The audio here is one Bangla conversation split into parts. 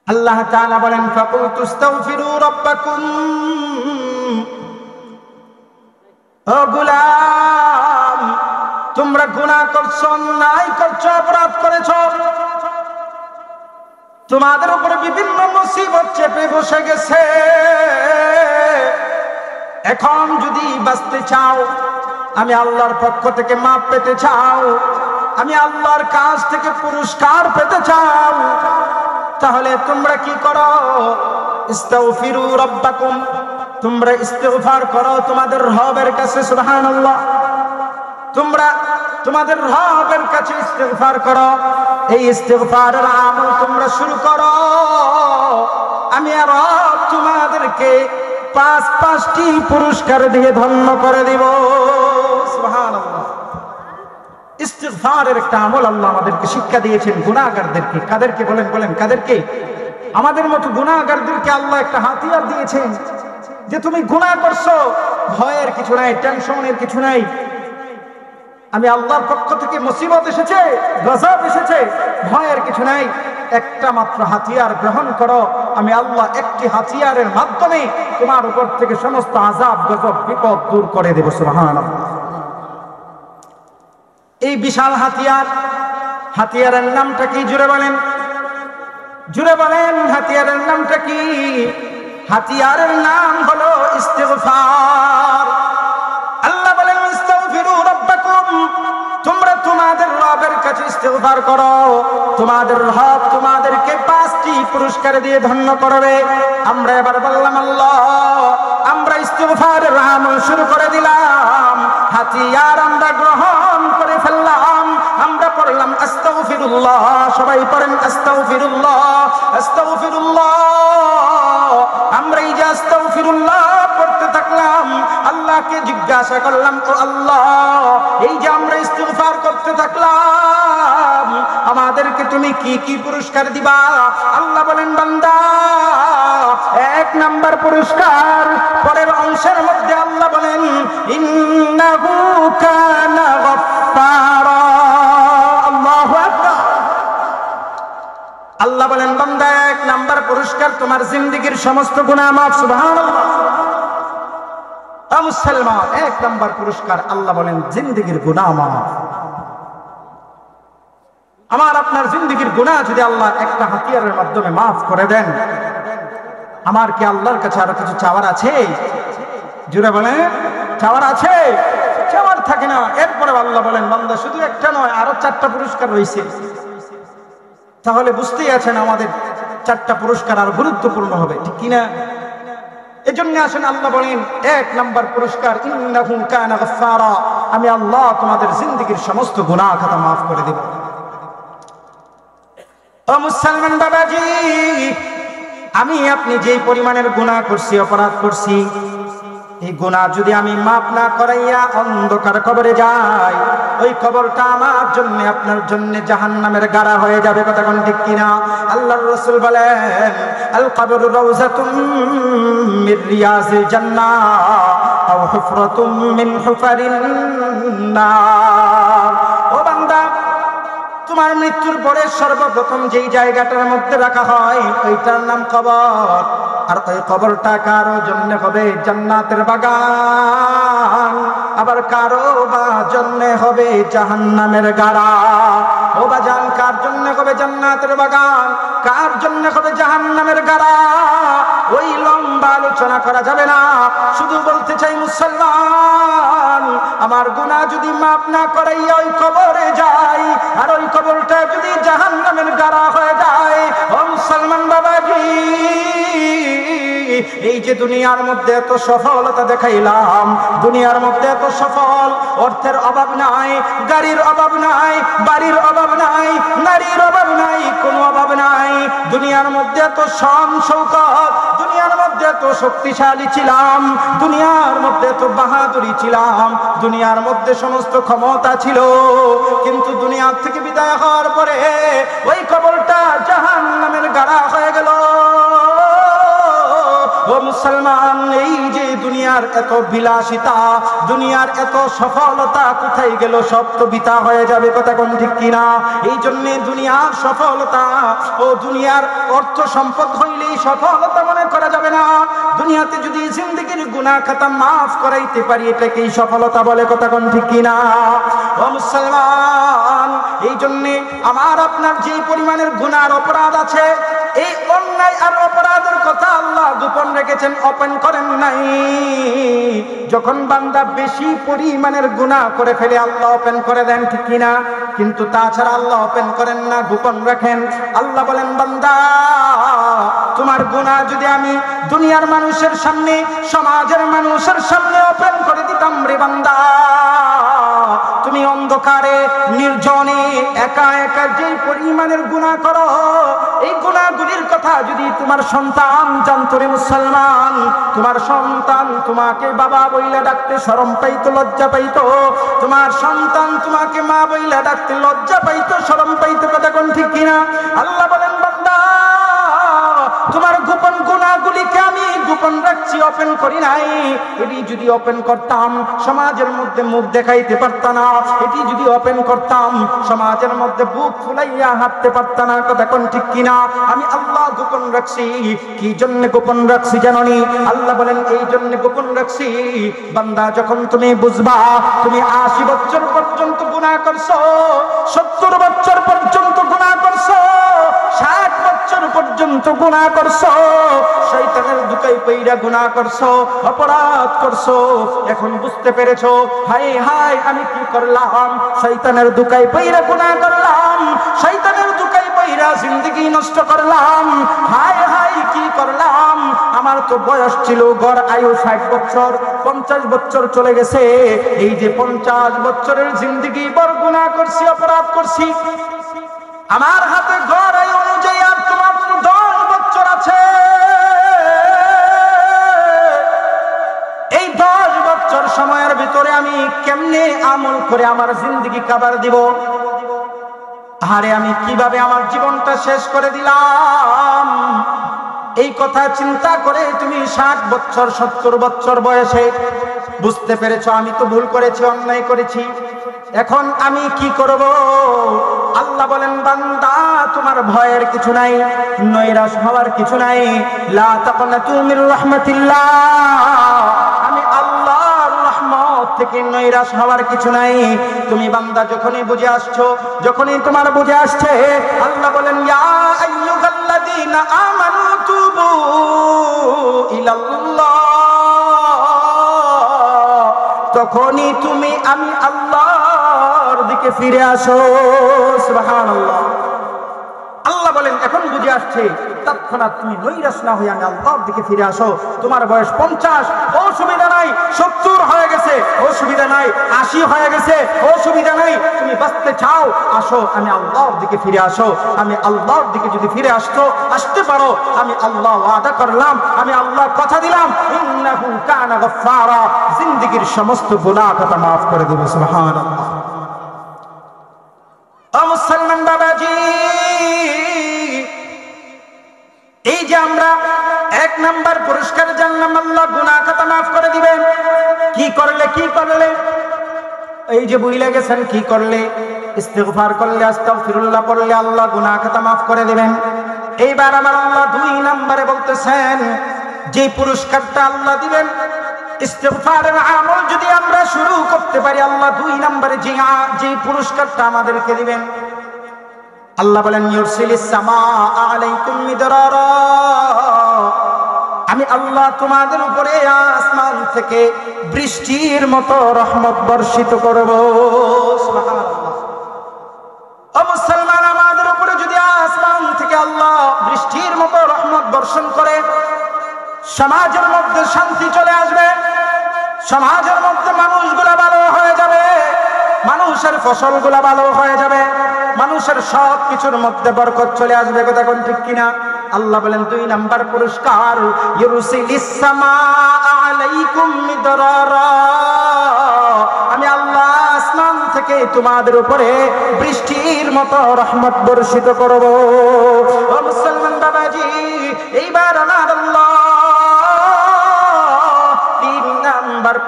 আল্লাহ তাআলা বলেন ফাকুলতু আস্তাগফিরু রাব্বাকুম, ও গোলাম তোমরা গুনাহ করছো, অন্যায় করছো, অপরাধ করেছো, তোমাদের উপরে বিভিন্ন মুসিবত চেপে বসে গেছে। এখন যদি বাঁচতে চাও, আমি আল্লাহর পক্ষ থেকে মাপ পেতে চাও, আমি আল্লাহর কাছ থেকে পুরস্কার পেতে চাও, তাহলে তোমরা কি করো? ইস্তাগফিরু রাব্বাকুম, তোমরা ইস্তিগফার করো তোমাদের রবের কাছে। সুবহানাল্লাহ। তোমরা তোমাদের রবের কাছে ইস্তিগফার করো। এই ইস্তিগফারের আমল তোমরা শুরু করো। আমি রব তোমাদেরকে পাঁচটি পুরস্কার দিয়ে ধন্য করে দিব। সুবহানাল্লাহ। ইস্তিগফারের একটা আমল আল্লাহ আমাদেরকে শিক্ষা দিয়েছেন গুনাহগারদেরকে। কাদেরকে বলেন? কাদেরকে? আমাদের মতো গুনাহগারদেরকে আল্লাহ একটা হাতিয়ার দিয়েছেন যে তুমি গুনাহ করছো, ভয়ের কিছু নাই, টেনশনের কিছু নাই। আমি আল্লাহর পক্ষ থেকে মুসিবত এসেছে, গজব এসেছে, ভয়ের কিছু নাই। একটা মাত্র হাতিয়ার গ্রহণ করো, আমি আল্লাহ একটি হাতিয়ারের মাধ্যমে তোমার উপর থেকে সমস্ত আযাব, গজব, বিপদ দূর করে দেব। সুবহানাল্লাহ। এই বিশাল হাতিয়ারের নামটা কি? জুড়ে বলেন, জুড়ে বলেন, হাতিয়ারের নামটা কি? হাতিয়ারের নাম হলো ইস্তিগফার। আল্লাহ বলেন ইস্তাগফিরু রাব্বাকুম, তোমরা তোমাদের রবের কাছে ইস্তিগফার করো, তোমাদের রব তোমাদেরকে 5টি পুরস্কার দিয়ে ধন্য করবে। আমরা এবার বললাম আল্লাহ, আমরা ইস্তিগফারের আমল শুরু করে দিলাম, হাতিয়ার আমরা গ্রহণ করে ফেললাম। আমরা পড়লাম আস্তাগফিরুল্লাহ, সবাই পড়েন আস্তাগফিরুল্লাহ, আস্তাগফিরুল্লাহ। আমরা এই যে আস্তাগফিরুল্লাহ পড়তে থাকলাম, আল্লাহকে জিজ্ঞাসা করলাম, ও আল্লাহ, এই যে আমরা ইস্তিগফার করতে থাকলাম, আমাদেরকে তুমি কি কি পুরস্কার দিবা? আল্লাহ বলেন, বান্দা, 1 নাম্বার পুরস্কার পরের অংশের মধ্যে আল্লাহ বলেন ইন্নাহু কানা গফফারা। আল্লাহু আকবার। আল্লাহ বলেন, বান্দা, 1 নাম্বার পুরস্কার তোমার জিন্দেগীর সমস্ত গুনাহ মাফ। সুবহানাল্লাহ। মুসলমান, 1 নাম্বার পুরস্কার আল্লাহ বলেন জিন্দেগীর গুনাহ মাফ। আমার আপনার জিন্দেগীর গুনাহ যদি আল্লাহ একটা হাতিয়ারের মাধ্যমে মাফ করে দেন, আমার কি আল্লাহর কাছে আরো কিছু চাওয়ার আছে? জুড়ে বলেন, চাওয়ার আছে? চাওয়ার থাকে না। এরপরে আল্লাহ বলেন, বান্দা, শুধু একটা নয়, আরো 4টা পুরস্কার রয়েছে। তাহলে বুঝতেই আছেন আমাদের 4টা পুরস্কার আর গুরুত্বপূর্ণ হবে, ঠিক কিনা? এজন্য আসেন আল্লাহ বলেন 1 নাম্বার পুরস্কার ইন্নাহু কানা গফফারা, আমি আল্লাহ তোমাদের জিন্দেগীর সমস্ত গুনাহ খাতা মাফ করে দেব। ও মুসলমান বাবাজি, আমি আপনি যেই পরিমাণের গুনাহ করছি, অপরাধ করছি, এই গুনাহ যদি আমি মাফ না করাইয়া অন্ধকার কবরে যাই, ওই কবরটা আমার জন্য, আপনার জন্য জাহান্নামের গাড়া হয়ে যাবে। কথা কোন ঠিক কিনা? আল্লাহর রাসূল বলেন, আল কবরু রাউযাতুম মির রিয়াজিল জান্নাহ আও হুফরাতুম মিন হুফারিন নার। ও বান্দা, তোমার মৃত্যুর পরে সর্বপ্রথম যেই জায়গাটার মধ্যে রাখা হয় ওইটার নাম কবর। আর ওই কবরটা কারো জন্য হবে জান্নাতের বাগান, আবার কারো বা জন্য হবে জাহান্নামের গাড়া। ও বাজান, কার জন্য হবে জান্নাতের বাগান, কার জন্য হবে জাহান্নামের গাড়া, ওই লম্বা আলোচনা করা যাবে না। শুধু বলতে চাই মুসলমান, আমার গুনাহ যদি মাফ না করাইয়া ওই কবরে যাই, আর ওই কবরটা যদি জাহান্নামের গাড়া হয়ে যায়, ও মুসলমান বাবাজি, এই যে দুনিয়ার মধ্যে এত সফলতা দেখাইলাম, দুনিয়ার মধ্যে এত সফল, অর্থের অভাব নাই, গাড়ির অভাব নাই, বাড়ির অভাব নাই, নারীর অভাব নাই, কোনো অভাব নাই। দুনিয়ার মধ্যে এত শান শৌকত, দুনিয়ার মধ্যে এত শক্তিশালী ছিলাম, দুনিয়ার মধ্যে এত বাহাদুরি ছিলাম, দুনিয়ার মধ্যে সমস্ত ক্ষমতা ছিল, কিন্তু দুনিয়ার থেকে বিদায় হওয়ার পরে ওই কবরটা জাহান্নামের গাড়া হয়ে গেল। ও মুসলমান, এই যে দুনিয়ার এত বিলাসিতা, দুনিয়ার এত সফলতা কোথায় গেল? সব তো বৃথা হয়ে যাবে, কথা কোন ঠিক কিনা? এই জন্য দুনিয়ার সফলতা ও দুনিয়ার অর্থ সম্পদ হইলেই সফলতা মনে করা যাবে না। দুনিয়াতে যদি জিন্দেগির গুনাহ খাতা মাফ করাইতে পারি, এটাকেই সফলতা বলে, কথা কোন ঠিক কিনা? ও মুসলমান, এই জন্য আমার আপনার যে পরিমাণের গুনার অপরাধ আছে, এই অন্যায় আর অপরাধের কথা আল্লাহ গোপন রেখেছেন, ওপেন করেন নাই। যখন বান্দা বেশি পরিমাণের গুনাহ করে ফেলে আল্লাহ ওপেন করে দেন, ঠিক কিনা? কিন্তু তাছাড়া আল্লাহ ওপেন করেন না, গোপন রাখেন। আল্লাহ বলেন, বান্দা তোমার গুনাহ যদি আমি দুনিয়ার মানুষের সামনে, সমাজের মানুষের সামনে ওপেন করে দিতাম রে বান্দা, তুমি অন্ধকারে নির্জনে একা একা যে পরিমাণের গুনাহ করো, এই গুনাহগুলির কথা যদি তোমার সন্তান জানতো রে মুসলমান, তোমার সন্তান তোমাকে বাবা বইলা ডাকতে শরম পাইতো, লজ্জা পাইতো। তোমার সন্তান তোমাকে মা বইলা ডাকতে লজ্জা পাইতো, শরম পাইতো, কথা কোন ঠিক কিনা? আল্লাহ বলেন, বান্দা তোমার গোপন গুনাহগুলিকে আমি গোপন রাখছি, ওপেন করি নাই। এটি যদি ওপেন করতাম সমাজের মধ্যে মুখ দেখাইতে পারত না, এটি যদি ওপেন করতাম সমাজের মধ্যে বুক ফুলাইয়া হাঁটতে পারত না, কথা কোন ঠিক কিনা? আমি আল্লাহ গোপন রাখছি। কি জন্য গোপন রাখছি জানোনি? আল্লাহ বলেন, এই জন্য গোপন রাখছি, বান্দা যখন তুমি বুঝবা তুমি 80 বছর পর্যন্ত গুনাহ করছো, 70 বছর পর্যন্ত গুনাহ করছো, 60 বছর পর্যন্ত গুনাহ করছো, শয়তানের দুকাই পইরা গুনাহ করছো, অপরাধ করছো, এখন বুঝতে পেরেছো হায় হায় আমি কি করলাম? শয়তানের দুকাই পইরা গুনাহ করলাম, শয়তানের দুকাই পইরা জিন্দেগি নষ্ট করলাম, হায় হায় কি করলাম? আমার তো বয়স ছিল গড় আয়ু 60 বছর, 50 বছর চলে গেছে, এই যে 50 বছরের জিন্দেগি বড় গুনাহ করছি, অপরাধ করছি, আমার হাতে গড় আয়ু অনুযায়ী আর তো মাত্র 10 বছর আছে। এই 10 বছর সময়ের ভিতরে আমি কেমনে আমল করে আমার জিন্দেগি কাবার দিব? আরে আমি কিভাবে আমার জীবনটা শেষ করে দিলাম? এই কথা চিন্তা করে তুমি 60 বছর 70 বছর বয়সে বুঝতে পেরেছো আমি তো ভুল করেছি, অন্যায় করেছি, এখন আমি কি করব? আল্লাহ বলেন, বান্দা তোমার ভয়ের কিছু নাই, নৈরাশ হওয়ার কিছু নাই। লা তাকনাতু মির রাহমাতিল্লাহ, আমি আল্লাহর রহমত থেকে নৈরাশ হওয়ার কিছু নাই। তুমি বান্দা যখনই বুঝে আসছো, যখনই তোমার বুঝে আসছে, আল্লাহ বলেন, ইয়া আইয়ুহাল্লাযীনা আমানু তুবু ইলাল্লাহ, তখনই তুমি আমি আল্লাহর দিকে ফিরে আসো। সুবহানাল্লাহ। আল্লাহ বলেন, এখন বুঝে আসছে, তৎক্ষণাৎ তুমি নৈরাশ না হয়ে আমি আল্লাহর দিকে ফিরে আসো। তোমার বয়স 50, অসুবিধা নাই, 70 হয়ে গেছে, অসুবিধা নাই, 80 হয়ে গেছে, অসুবিধা নাই, তুমি বাঁচতে চাও, আসো আমি আল্লাহর দিকে ফিরে আসো। আমি আল্লাহর দিকে যদি ফিরে আসতে পারো, আমি আল্লাহ ওয়াদা করলাম, আমি আল্লাহ কথা দিলাম, ইন্নাহু কানা গফফারা, জিন্দেগীর সমস্ত গুনাহ খাতা মাফ করে দেব। সুবহানাল্লাহ। ও মুসলমান বাবাজি, এই যে আমরা 1 নাম্বার পুরস্কার জানলাম, আল্লাহ গুনাহ খাতা মাফ করে দিবেন। কি করলে? কি করলে? এই যে বুঝলে গেছেন, কি করলে? ইস্তিগফার করলে, আস্তাগফিরুল্লাহ পড়লে আল্লাহ গুনাহ খাতা মাফ করে দিবেন। এইবার আমার আল্লাহ 2 নম্বরে বলতেছেন, যে পুরস্কারটা আল্লাহ দিবেন, ইস্তিগফারের আমল যদি আমরা শুরু করতে পারি, আল্লাহ 2 নম্বরে যে পুরস্কারটা আমাদেরকে দিবেন, আল্লাহ বলেন, ইউরসিলিস সামাআ আলাইকুম মিদরারা, আমি আল্লাহ তোমাদের উপরে আসমান থেকে বৃষ্টির মতো রহমত বর্ষিত করব। সুবহানাল্লাহ। ও মুসলমান, আমাদের উপরে যদি আসমান থেকে আল্লাহ বৃষ্টির মতো রহমত বর্ষণ করে, সমাজের মধ্যে শান্তি চলে আসবে, সমাজের মধ্যে মানুষগুলা ভালো হয়ে যাবে, মানুষের ফসলগুলা ভালো হয়ে যাবে, মানুষের সব কিছুর মধ্যে বরকত চলে আসবে, কথা কোন ঠিক কিনা? আল্লাহ বলেন 2 নাম্বার পুরস্কার, ইউরসিলিস সামাআ আলাইকুম মিদরারা, আমি আল্লাহ আসমান থেকে তোমাদের উপরে বৃষ্টির মতো রহমত বর্ষিত করব। ও মুসলমান বাবাজি, এইবার আমার আল্লাহ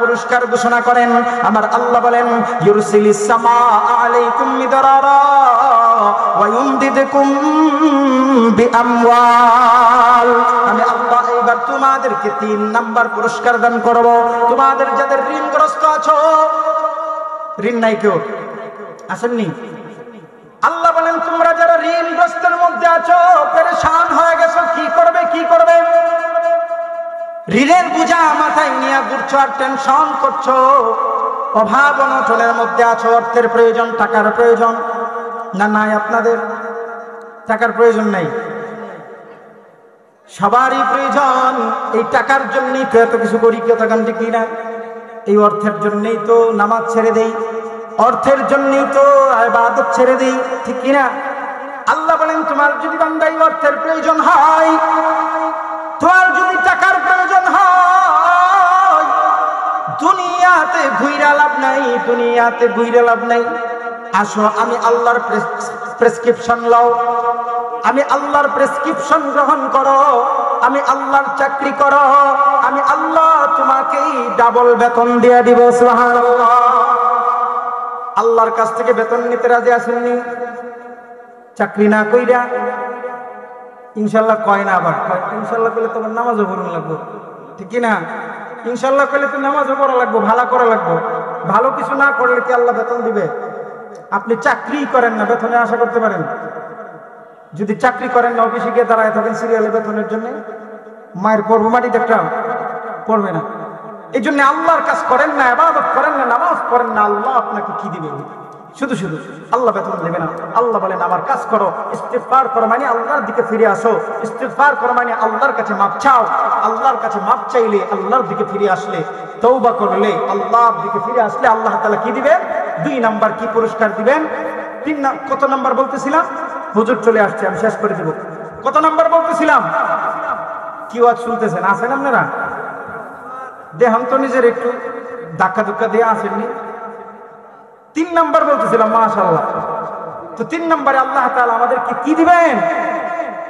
পুরস্কার ঘোষণা করেন। আমার আল্লাহ বলেন ইউরসিলিস সামাআ আলাইকুম মিদরারা ওয়া ইউমদিদকুম বিআমওয়াল। আমি আল্লাহ এবার তোমাদেরকে 3 নাম্বার পুরস্কার দান করব। তোমাদের যাদের ঋণগ্রস্ত আছো, ঋণ নাই কেউ আসেননি, আল্লাহ বলেন তোমরা যারা ঋণগ্রস্তের মধ্যে আছো, পেরেশান হয়ে গেছো, কি করবে কি করবে, ঋণের বোঝা মাথায় নিয়ে ঘুরছো আর টেনশন করছো, অভাব অনটনের মধ্যে আছো, অর্থের প্রয়োজন, টাকার প্রয়োজন না নাই? আপনাদের টাকার প্রয়োজন নাই? সবারই প্রয়োজন। এই টাকার জন্যই তো এত কিছু করি, কথা ঠিক না? এই অর্থের জন্যই তো নামাজ ছেড়ে দেই, অর্থের জন্যই তো ইবাদত ছেড়ে দেই, ঠিক কিনা? আল্লাহ বলেন তোমার যদি বান্দা এই অর্থের প্রয়োজন হয়, তোমার যদি টাকার প্রয়োজন হয়, দুনিয়াতে ঘুইরা লাভ নাই, দুনিয়াতে ঘুইরা লাভ নাই। আসো আমি আল্লাহর প্রেসক্রিপশন লও, আমি আল্লাহর প্রেসক্রিপশন গ্রহণ করো, আমি আল্লাহর চাকরি করো, আমি আল্লাহ তোমাকেই ডাবল বেতন দিয়ে দিব। সুবহানাল্লাহ। আল্লাহর কাছ থেকে বেতন নিতে রাজি আসেননি? চাকরি না কইরা ইনশাল্লাহ কয় না, আবার ইনশাল্লাহ করলে তোমার নামাজও পড়া লাগবো, ঠিক না? ইনশাল্লাহ করলে তো নামাজও পড়া লাগবো, ভালো করা লাগবো। ভালো কিছু না করলে কি আল্লাহ বেতন দিবে? আপনি চাকরি করেন না, বেতনে আশা করতে পারেন? যদি চাকরি করেন না, অফিসে গিয়ে দাঁড়ায় থাকেন সিরিয়ালে বেতনের জন্য, মায়ের পড়বো মাটিতে একটা পড়বে না। এই জন্য আল্লাহর কাজ করেন না, ইবাদত করেন না, নামাজ পড়েন না, আল্লাহ আপনাকে কি দিবে? শুধু শুধু আল্লাহ বেতন দেবে না। আল্লাহ বলেন আমার কাজ করো, ইস্তিগফার করো, মানে আল্লাহর দিকে ফিরে আসো। ইস্তিগফার করো মানে আল্লাহর কাছে মাপ চাও। আল্লাহর কাছে মাপ চাইলে, আল্লাহর দিকে ফিরে আসলে, তওবা করলে, আল্লাহর দিকে ফিরে আসলে আল্লাহ তাআলা কি দিবেন? 2 নাম্বার কি পুরস্কার দিবেন? 3 কত নাম্বার বলতেছিলাম? হুজুর চলে আসছে, আমি শেষ করে দেব। কত নাম্বার বলতেছিলাম? কি ওয়াজ শুনতেছেন? আছেন আপনারা? দেহান তো নিজের একটু ধাক্কা ধুক্কা দিয়ে আসেননি? 3 নাম্বার বলতেছিলাম, মাশাআল্লাহ। তো 3 নাম্বারে আল্লাহ তাআলা আমাদেরকে কি দিবেন?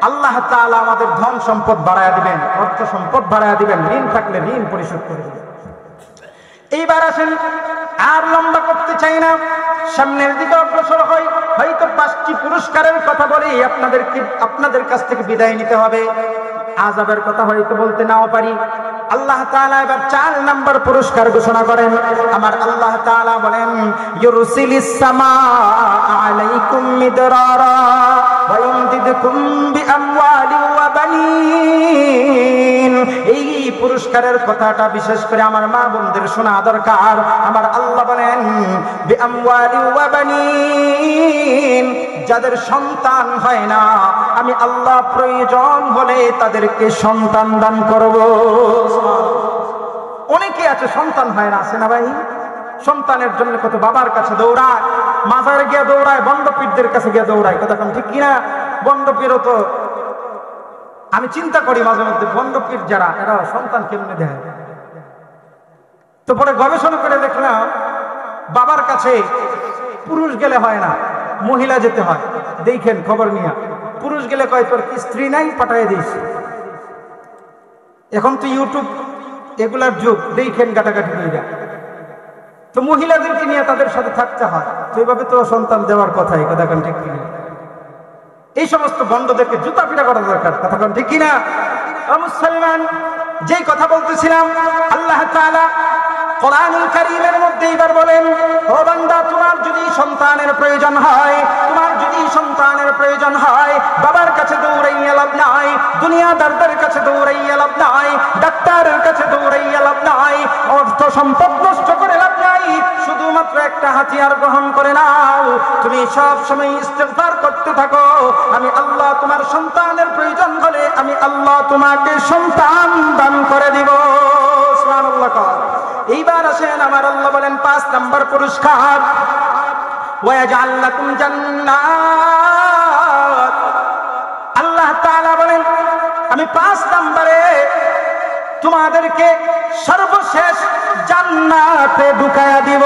আল্লাহ তাআলা আমাদের ধন সম্পদ বাড়ায়া দিবেন, অর্থ সম্পদ বাড়ায়া দিবেন, ঋণ থাকলে ঋণ পরিশোধ করে দিবেন। এইবার আসেন, আর লম্বা করতে চাই না, সামনের দিকে অগ্রসর হই। হয়তো 5টি পুরস্কারের কথা বলি, আপনাদের কাছ থেকে বিদায় নিতে হবে। আযাবের কথা হয়তো বলতে নাও পারি। আল্লাহ তাআলা এবার 4 নাম্বার পুরস্কার ঘোষণা করেন। আমার আল্লাহ তাআলা বলেন ইউরসিলিস সামাআ আলাইকুম মিদরারা ওয়া ইউমদিদকুম বিআমওয়ালিন ওয়া বানিন। এই পুরস্কারের কথাটা বিশেষ করে আমার মা বোনদের শোনা দরকার। আমার আল্লাহ বলেন বিআমওয়ালিন ওয়া বানিন, যাদের সন্তান হয় না, আমি আল্লাহ প্রয়োজন হলে তাদেরকে সন্তান দান করব। অনেকে আছে সন্তান হয় না, আছে না ভাই? সন্তানের জন্য কত বাবার কাছে দৌড়ায়, মাজারে গিয়ে দৌড়ায়, বন্ডপীরদের কাছে গিয়ে দৌড়ায়, কথা কম ঠিক কিনা? বন্ডপীরও তো আমি চিন্তা করি মাঝে মধ্যে, বন্ডপীর যারা, এরা সন্তান কেমনে দেয়? তো পরে গবেষণা করে দেখলাম বাবার কাছে পুরুষ গেলে হয় না, মহিলা যেতে হয়। দেখেন খবর নিয়ে, পুরুষ গেলে কয় তোর কি স্ত্রী নাই, পাঠাইয়া দিস। এখন তো ইউটিউব এগুলার যুগ, দেখেন গাটাগাটি হয়ে যায়। তো মহিলাদেরকে নিয়ে তাদের সাথে থাকতে হয়, তো এইভাবে তো সন্তান দেওয়ার কথাই, কথা কোন ঠিক কিনা? এই সমস্ত বন্ধদেরকে জুতা পিটা করা দরকার, কথা কোন ঠিক কিনা? মুসলমান, যেই কথা বলতেছিলাম, আল্লাহ তাআলা কোরআনুল কারীমের মধ্যে এবার বলেন, ও বান্দা, তোমার যদি সন্তানের প্রয়োজন হয়, তোমার যদি সন্তানের প্রয়োজন হয়, বাবার কাছে দৌড়াইয়া লাভ নাই, দুনিয়াদারদের কাছে দৌড়াইয়া লাভ নাই, ডাক্তারের কাছে দৌড়াইয়া লাভ নাই, অর্থ সম্পদ নষ্ট করে লাভ নাই। শুধুমাত্র একটা হাতিয়ার গ্রহণ করে নাও, তুমি সব সময় ইস্তিগফার করতে থাকো। আমি আল্লাহ তোমার সন্তানের প্রয়োজন হলে আমি আল্লাহ তোমাকে সন্তান দান করে দিব। সুবহানাল্লাহ। এইবার আসেন, আমার আল্লাহ বলেন 5 নাম্বার পুরস্কার, ওয়াজআল লাকুম জান্নাত। আল্লাহ তাআলা বলেন আমি 5 নাম্বারে তোমাদেরকে সর্বশেষ জান্নাতে ঢুকায়া দিব।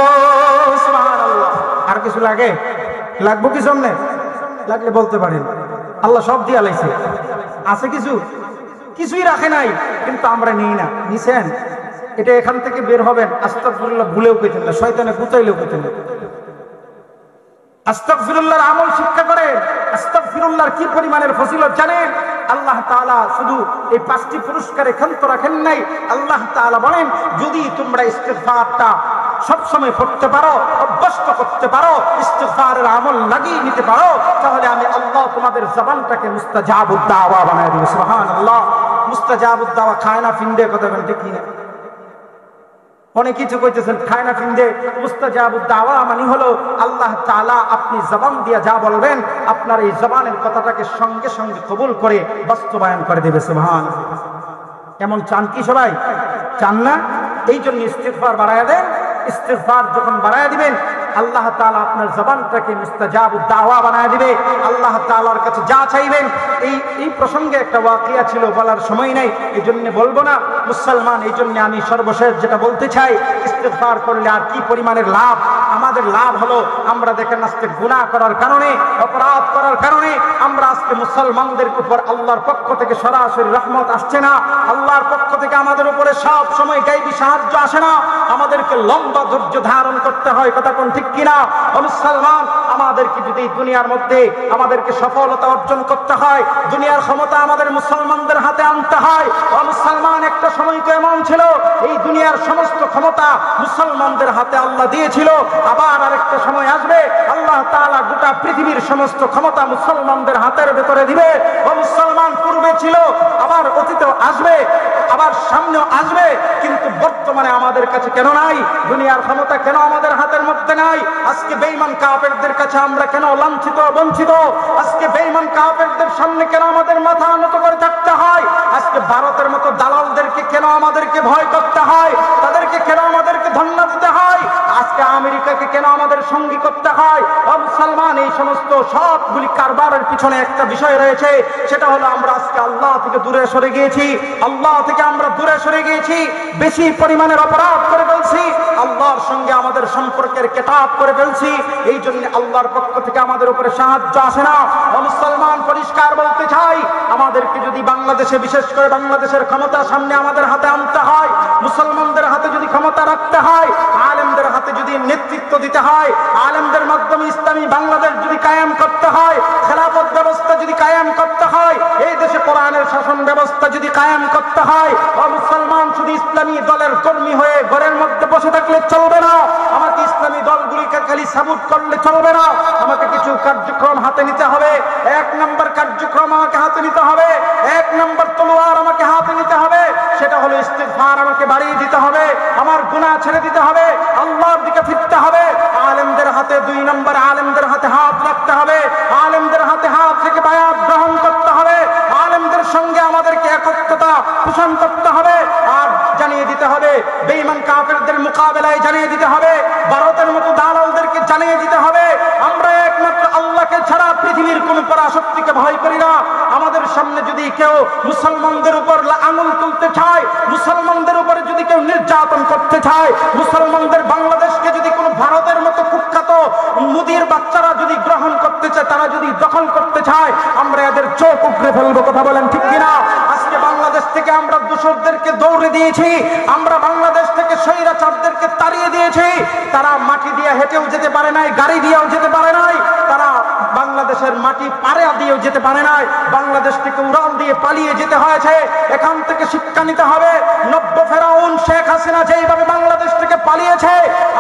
সুবহানাল্লাহ। আর কিছু লাগে? লাগবে কি সামনে? লাগলে বলতে পারেন। আল্লাহ সব দিয়া লাইছে। আছে কিছু? কিছুই রাখে নাই, কিন্তু আমরা নিই না। নিছেন? এটা এখান থেকে বের হবেন, আস্তাগফিরুল্লাহ ভুলেও পেতেন না, শয়তানে গুতাইলেও পেতেন না। আস্তাগফিরুল্লাহর আমল শিক্ষা করেন। আস্তাগফিরুল্লাহর কি পরিমাণের ফজিলত জানেন? আল্লাহ তাআলা শুধু এই 5টি পুরস্কারে ক্ষান্ত রাখেন নাই। আল্লাহ তাআলা বলেন, যদি তোমরা ইস্তিগফারটা সব সময় পড়তে পারো, অভ্যস্ত করতে পারো, ইস্তিগফারের আমল লাগিয়ে নিতে পারো, তাহলে আমি আল্লাহ তোমাদের জবানটাকে মুস্তাজাবুদ দাওয়া বানায় দেব। সুবহানাল্লাহ। মুস্তাজাবুদ দাওয়া খায় না ফিন্দে, কথা বলেন ঠিক কিনা? অনেক কিছু কইতেছেন খায় না ফিন্দে। মুস্তাজাবুদ দাওয়া মানে হলো আল্লাহ তাআলা আপনি জবান দিয়ে যা বলবেন, আপনার এই জবানের কথাটাকে সঙ্গে সঙ্গে কবুল করে বাস্তবায়ন করে দেবে। সুবহানাল্লাহ। এমন চান কি সবাই? চান না? এই জন্য ইস্তিগফার বাড়ায়া দেন। ইস্তিগফার যখন বাড়ায়া দিবেন, আল্লাহ তাআলা আপনার জবানটাকে মুস্তাজাবুদ দাওয়া বানায় দিবে। আল্লাহ তাআলার কাছে যা চাইবেন। এই প্রসঙ্গে একটা ওয়াকিয়া ছিল, বলার সময় নাই, এই জন্য বলবো না। মুসলমান, এই জন্য আমি সর্বশেষ যেটা বলতে চাই, ইস্তিগফার করলে আর কি পরিমাণের লাভ। আমাদের লাভ হলো, আমরা দেখেন আজকে গুনাহ করার কারণে, অপরাধ করার কারণে আমরা আজকে মুসলমানদের উপর আল্লাহর পক্ষ থেকে সরাসরি রহমত আসছে না। আল্লাহর পক্ষ থেকে আমাদের উপরে সব সময় গায়বী সাহায্য আসে না। আমাদেরকে লম্বা ধৈর্য ধারণ করতে হয়, কথা কোন ঠিক কিনা? ও মুসলমান, আমাদেরকে যদি দুনিয়ার মধ্যে আমাদেরকে সফলতা অর্জন করতে হয়, দুনিয়ার ক্ষমতা আমাদের মুসলমানদের হাতে আনতে হয়। ও মুসলমান, একটা সময় তো এমন ছিল এই দুনিয়ার সমস্ত ক্ষমতা মুসলমানদের হাতে আল্লাহ দিয়েছিল। আবার আরেকটা সময় আসবে, আল্লাহ তাআলা গোটা পৃথিবীর সমস্ত ক্ষমতা মুসলমানদের হাতের ভেতরে দিবে। ও মুসলমান, পূর্বে ছিল, আবার অতীতেও আসবে, আবার সামনেও আসবে, কিন্তু বর্তমানে আমাদের কাছে কেন নাই? দুনিয়ার ক্ষমতা কেন আমাদের হাতের মধ্যে নাই? আজকে বেঈমান কাফেরদের কাছে আমরা কেন লাঞ্ছিত বঞ্চিত? আজকে বেঈমান কাফেরদের সামনে কেন আমাদের মাথা নত করে থাকতে হয়? আজকে ভারতের মতো দালালদেরকে কেন আমাদেরকে ভয় করতে হয়? তাদেরকে কেন আমাদেরকে ধন্যবাদ দিতে হয়? আজকে আমেরিকাকে কেন আমাদের সঙ্গী করতে হয়? ও মুসলমান, এই সমস্ত সবগুলি কারবারের পিছনে একটা বিষয় রয়েছে, সেটা হলো আমরা আজকে আল্লাহ থেকে দূরে সরে গিয়েছি। আল্লাহ থেকে আমরা দূরে সরে গিয়েছি, বেশি পরিমাণের অপরাধ করে ফেলছি, আল্লাহর সঙ্গে আমাদের সম্পর্কের কেতাব করে ফেলছি। এই জন্য আল্লাহর পক্ষ থেকে আমাদের উপরে সাহায্য আসে না। ও মুসলমান, পরিষ্কার বলতে চাই, আমাদেরকে যদি বাংলাদেশে, বিশেষ করে বাংলাদেশের ক্ষমতা সামনে আমাদের হাতে আনতে হয়, মুসলমানদের হাতে যদি ক্ষমতা রাখতে হয়, আলেমদের হাতে যদি নেতৃত্ব দিতে হয়, আলেমদের মাধ্যমে ইসলামী বাংলাদেশ যদি কায়েম করতে হয়, খেলাফত ব্যবস্থা যদি কায়েম করতে হয়, এই দেশে কোরআনের শাসন ব্যবস্থা যদি কায়েম করতে হয়, ও মুসলমান, শুধু ইসলামী দলের কর্মী হয়ে ঘরের মধ্যে বসে থাকলে চলবে না। আমাকে ইসলামী দলগুলিকে খালি সাপোর্ট করলে চলবে না। আমাকে কিছু কার্যক্রম হাতে নিতে হবে। 1 নম্বর কার্যক্রম আমাকে হাতে নিতে হবে, 1 নম্বর তলোয়ার আমাকে হাতে নিতে হবে, সেটা হলো ইস্তিগফার আমাকে বাড়িয়ে দিতে হবে, আমার গুনাহ ছেড়ে দিতে হবে, আল্লাহর দিকে ফিরতে হবে। আলেমদের হাতে 2 নম্বর, আলেমদের হাতে হাত রাখতে হবে, আলেমদের হাতে হাত থেকে বায়াত গ্রহণ করতে হবে, আলেমদের সঙ্গে আমাদেরকে একত্রতা পোষণ করতে হবে। আর জানিয়ে দিতে হবে, বেঈমান কাফেরদের মোকাবেলায় জানিয়ে দিতে হবে, ভারতের মতো দালালদেরকে জানিয়ে দিতে হবে, আমরা একমাত্র আল্লাহকে ছাড়া পৃথিবীর কোন পরাশক্তিকে ভয় করি না। আমাদের সামনে যদি কেউ মুসলমানদের উপর আঙুল তুলতে চায়, মুসলমানদের উপরে যদি কেউ নির্যাতন করতে চায়, মুসলমানদের বাংলাদেশকে যদি কোনো ভারতের মতো কুখ্যাত মুদির বাচ্চারা যদি গ্রহণ করতে চায়, তারা যদি দখল করতে চায়, আমরা এদের চোখ উপড়ে ফেলবো, কথা বলেন ঠিক কিনা? আজকে বাংলাদেশ থেকে আমরা দোসরদেরকে দৌড়ে দিয়েছি, আমরা বাংলাদেশ থেকে স্বৈরাচারদেরকে তাড়িয়ে দিয়েছি। তারা মাটি দিয়ে হেঁটেও যেতে পারে নাই, গাড়ি দিয়েও যেতে পারে নাই, তারা বাংলাদেশের মাটি পাড়া দিয়েও যেতে পারে নাই, বাংলাদেশ থেকে উড়াল দিয়ে পালিয়ে যেতে হয়েছে। এখান থেকে শিক্ষা নিতে হবে। নব্য ফেরাউন শেখ হাসিনা যেইভাবে বাংলাদেশ থেকে পালিয়েছে,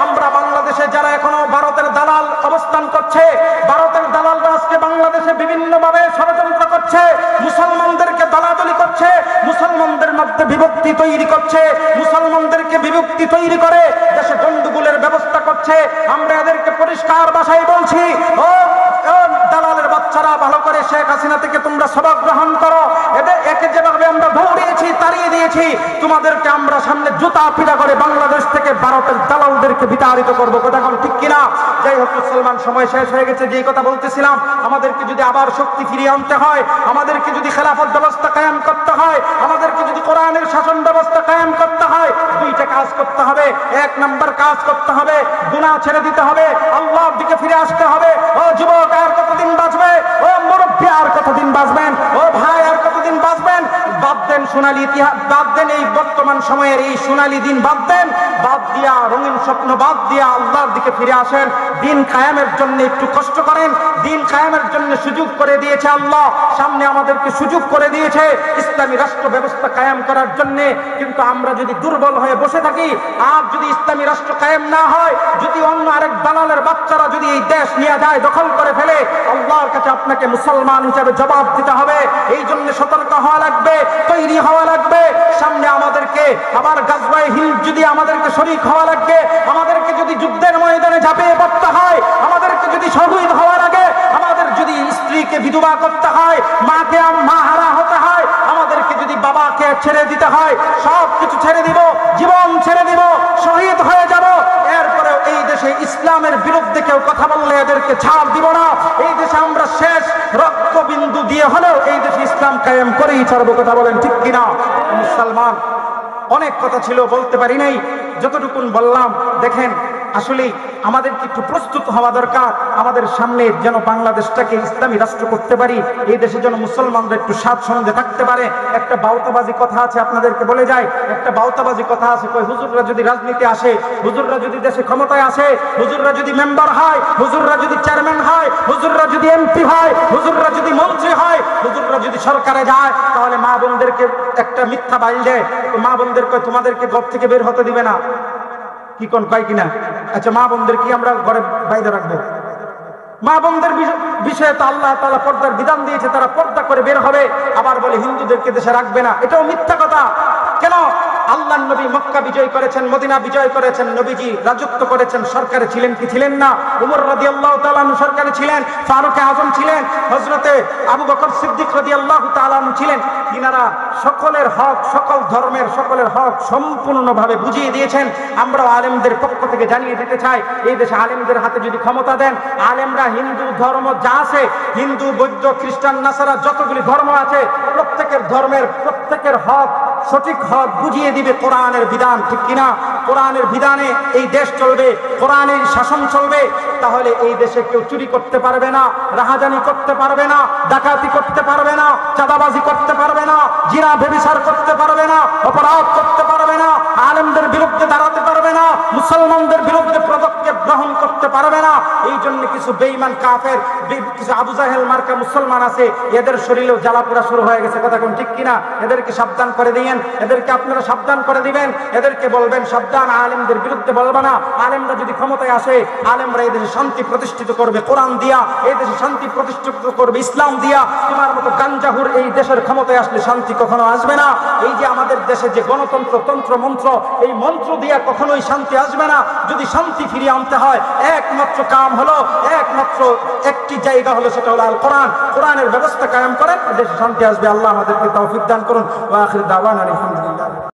আমরা বাংলাদেশে যারা এখনো ভারতের দালাল অবস্থান করছে, ভারতের দালালরা আজকে বাংলাদেশে বিভিন্নভাবে ষড়যন্ত্র করছে, মুসলমানদেরকে দালাদলি করছে, মুসলমানদের মধ্যে বিভক্তি তৈরি করছে, মুসলমানদেরকে বিভক্তি তৈরি করে দেশে গন্ডগোলের ব্যবস্থা করছে। আমরা এদেরকে পরিষ্কার ভাষায় বলছি, ও দালালের বাচ্চারা, ভালো করে শেখ হাসিনা থেকে তোমরা সবক গ্রহণ করো। একে যেভাবে আমরা দৌড়িয়েছি, তাড়িয়ে দিয়েছি, তোমাদেরকে আমরা সামনে জুতা পিটা করে বাংলাদেশ থেকে ভারতের দালালদেরকে বিতাড়িত করবো, কথা এখন ঠিক কিনা? যাই হোক মুসলমান, সময় শেষ হয়ে গেছে। যেই কথা বলতেছিলাম, আমাদেরকে যদি আবার শক্তি ফিরিয়ে আনতে হয়, আমাদেরকে যদি খেলাফত ব্যবস্থা কায়েম করতে হয়, আমাদেরকে যদি কোরআনের শাসন ব্যবস্থা কায়েম করতে হয়, 2টা কাজ করতে হবে। 1 নম্বর কাজ করতে হবে, গুনাহ ছেড়ে দিতে হবে, আল্লাহর দিকে ফিরে আসতে হবে। ও যুবক, আর কতদিন বাঁচবে? ও মুরব্বী, আর কতদিন বাঁচবেন? ও ভাই, আর কতদিন বাঁচবেন? বাধ্য দেন সোনালী ইতিহাস, বাদ দেন এই বর্তমান সময়ের এই সোনালী দিন বাদ দেন, বাদ দিয়া রঙিন স্বপ্ন বাদ দিয়া আল্লাহর দিকে ফিরে আসেন। দিন কায়েমের জন্য একটু কষ্ট করেন। দিন কায়েমের জন্য সুযোগ করে দিয়েছে আল্লাহ, সামনে আমাদেরকে সুযোগ করে দিয়েছে ইসলামী রাষ্ট্র ব্যবস্থা কায়েম করার জন্য। কিন্তু আমরা যদি দুর্বল হয়ে বসে থাকি, আর যদি ইসলামী রাষ্ট্র কায়েম না হয়, যদি অন্য আরেক দালালের বাচ্চারা যদি এই দেশ নিয়ে যায়, দখল করে ফেলে, আল্লাহর কাছে আপনাকে মুসলমান হিসেবে জবাব দিতে হবে। এই জন্য সতর্ক হওয়া লাগবে, তৈরি হওয়া লাগবে। সামনে আমাদেরকে আবার গাজওয়ায়ে হিন্দ যদি আমাদেরকে শরীক হওয়া লাগবে, আমাদেরকে যদি যুদ্ধের ময়দানে ঝাঁপিয়ে পড়তে হয়, আমাদেরকে যদি শহীদ হওয়া লাগে, আমাদের যদি স্ত্রীকে বিধবা করতে হয়, মাকে মাহারা হতে হয়, আমাদেরকে যদি বাবাকে ছেড়ে দিতে হয়, সব কিছু ছেড়ে দিব, জীবন ছেড়ে দিব, শহীদ হয়ে যাব। এরপরে এই দেশে ইসলামের বিরুদ্ধে কেউ কথা বললে এদেরকে ছাড় দিব না। এই দেশে আমরা শেষ রক্তবিন্দু দিয়ে হলেও এই দেশে ইসলাম কায়েম করেই ছাড়বো। কথা বলেন ঠিক কিনা? মুসলমান, অনেক কথা ছিল, বলতে পারি নাই, যতটুকুন বললাম। দেখেন, আসলে আমাদেরকে একটু প্রস্তুত হওয়া দরকার। আমাদের সামনে যেন বাংলাদেশটাকে ইসলামী রাষ্ট্র করতে পারি, এই দেশে যেন মুসলমানরা একটু স্বাচ্ছন্দ্যে থাকতে পারে। একটা বাউতাবাজি কথা আছে, আপনাদেরকে বলে যায়, একটা বাউতাবাজি কথা আছে, কই হুজুররা যদি রাজনীতি আসে, হুজুররা যদি দেশে ক্ষমতায় আসে, হুজুররা যদি মেম্বার হয়, হুজুররা যদি চেয়ারম্যান হয়, হুজুররা যদি এমপি হয়, হুজুররা যদি মন্ত্রী হয়, হুজুররা যদি সরকারে যায়, তাহলে মা বোনদেরকে একটা মিথ্যা বাইল দেয়, মা বোনদের কয় তোমাদেরকে ঘর থেকে বের হতে দিবে না। কি কোন কয় কিনা? আচ্ছা, মা বোনদের কি আমরা ঘরে বাইরে রাখবো? মা বোনদের বিষয়ে তো আল্লাহ তাআলা পর্দার বিধান দিয়েছে, তারা পর্দা করে বের হবে। আবার বলে হিন্দুদেরকে দেশে রাখবে না, এটাও মিথ্যা কথা। কেন? আল্লাহর নবী মক্কা বিজয় করেছেন, মদিনা বিজয় করেছেন, নবীজি রাজত্ব করেছেন, সরকারে ছিলেন কি ছিলেন না? উমর রাদিয়াল্লাহু তাআলা আনহু সরকারে ছিলেন, ফারুক আযম ছিলেন, হযরতে আবু বকর সিদ্দিক রাদিয়াল্লাহু তাআলা আনহু ছিলেন। তিনারা সকলের হক, সকল ধর্মের সকলের হক সম্পূর্ণভাবে বুঝিয়ে দিয়েছেন। আমরা আলেমদের পক্ষ থেকে জানিয়ে দিতে চাই, এই দেশে আলেমদের হাতে যদি ক্ষমতা দেন, আলেমরা হিন্দু ধর্ম যা আছে, হিন্দু, বৌদ্ধ, খ্রিস্টান, নাসারা যতগুলি ধর্ম আছে, প্রত্যেকের ধর্মের প্রত্যেকের হক, সঠিক হক বুঝিয়ে দিবে কোরআনের বিধান। ঠিক কিনা? কোরআনের বিধানে এই দেশ চলবে, কোরআনের শাসন চলবে। তাহলে এই দেশে কেউ চুরি করতে পারবে না, রাহাজানি করতে পারবে না, ডাকাতি করতে পারবে না, চাঁদাবাজি করতে পারবে না, জিনা ব্যভিচার করতে পারবে না, অপরাধ করতে পারবে না, আলেমদের বিরুদ্ধে দাঁড়াতে পারবে না, মুসলমানদের বিরুদ্ধে পদক্ষেপ গ্রহণ করতে পারবে না। এই জন্য কিছু বেঈমান কাফের, কিছু আবু জাহেল মার্কা মুসলমান আছে, এদের শরীরেও জ্বালাপোড়া শুরু হয়ে গেছে। কথা কোন ঠিক কিনা? এদেরকে সাবধান করে দিয়েন, এদেরকে আপনারা সাবধান করে দিবেন, এদেরকে বলবেন সাবধান, আলেমদের বিরুদ্ধে বলবে না। আলেমরা যদি ক্ষমতায় আসে, আলেমরা এই দেশে শান্তি প্রতিষ্ঠিত করবে কোরআন দিয়া, এই দেশে শান্তি প্রতিষ্ঠিত করবে ইসলাম দিয়া। তোমার মতো গাঞ্জাহুর এই দেশের ক্ষমতায় আসলে শান্তি কখনো আসবে না। এই যে আমাদের দেশে যে গণতন্ত্র, তন্ত্র, মন্ত্র, এই মন্ত্র দিয়া কখনোই শান্তি আসবে না। যদি শান্তি ফিরিয়ে আনতে হয়, একমাত্র কাম হলো, একমাত্র একটি জায়গা হলো, সেটা হলো আল কোরআন। কোরআনের ব্যবস্থা কায়েম করেন, দেশে শান্তি আসবে। আল্লাহ আমাদেরকে তৌফিক দান করুন। ওয়া আখির দাওয়ানা আলহামদুলিল্লাহ।